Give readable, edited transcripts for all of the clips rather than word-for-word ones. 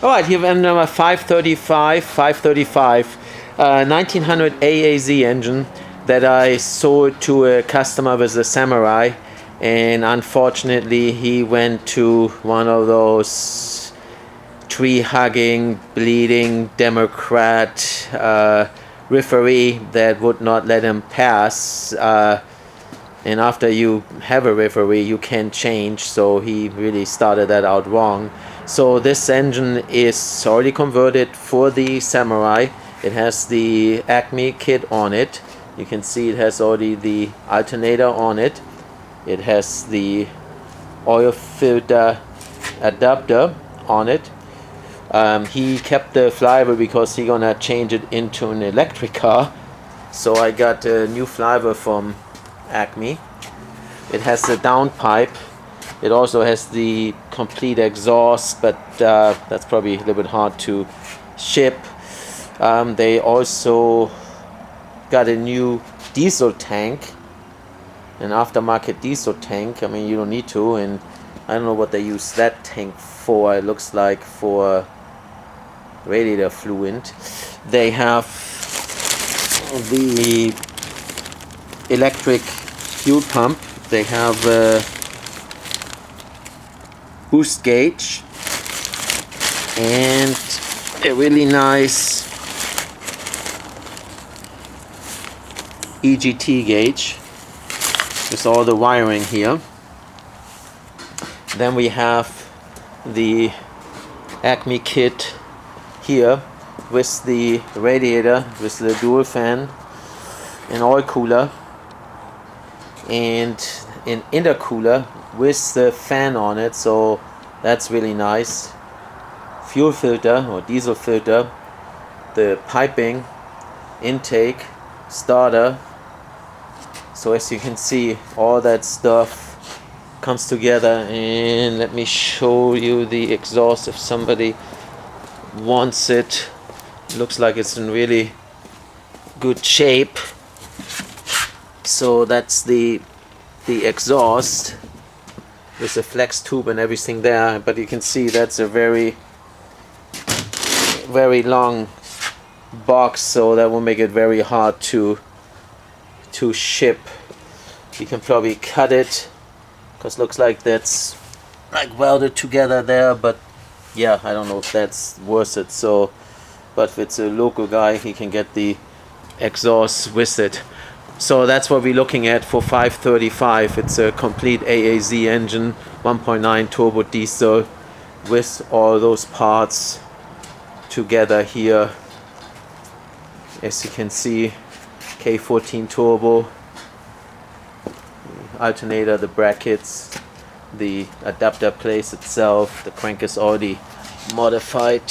Alright, here we have number 535, 1900 AAZ engine that I sold to a customer with a Samurai, and unfortunately he went to one of those tree-hugging, bleeding Democrat referee that would not let him pass. And after you have a referee, you can change, so he really started that out wrong. So this engine is already converted for the Samurai. It has the ACME kit on it. You can see it has already the alternator on it. It has the oil filter adapter on it. He kept the flywheel because he's gonna change it into an electric car. So I got a new flywheel from ACME. It has the downpipe. It also has the complete exhaust, but that's probably a little bit hard to ship. They also got a new diesel tank, an aftermarket diesel tank. I mean, you don't need to, and I don't know what they use that tank for. It looks like for radiator fluid. They have the electric fuel pump. They have a boost gauge and a really nice EGT gauge with all the wiring here. Then we have the ACME kit here with the radiator, with the dual fan, an oil cooler, and an intercooler with the fan on it, so that's really nice. Fuel filter or diesel filter, the piping, intake, starter. So as you can see, all that stuff comes together. And let me show you the exhaust if somebody wants it. Looks like it's in really good shape. So that's the exhaust with the flex tube and everything there, but you can see that's a very long box, so that will make it very hard to ship. You can probably cut it because looks like that's like welded together there, but yeah, I don't know if that's worth it. So but if it's a local guy, he can get the exhaust with it. So that's what we're looking at for 535. It's a complete AAZ engine, 1.9 turbo diesel with all those parts together here. As you can see, K14 Turbo, alternator, the brackets, the adapter place itself. The crank is already modified.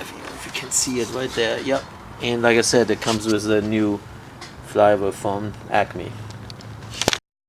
If you can see it right there, yep. And like I said, it comes with a new flywheel from ACME.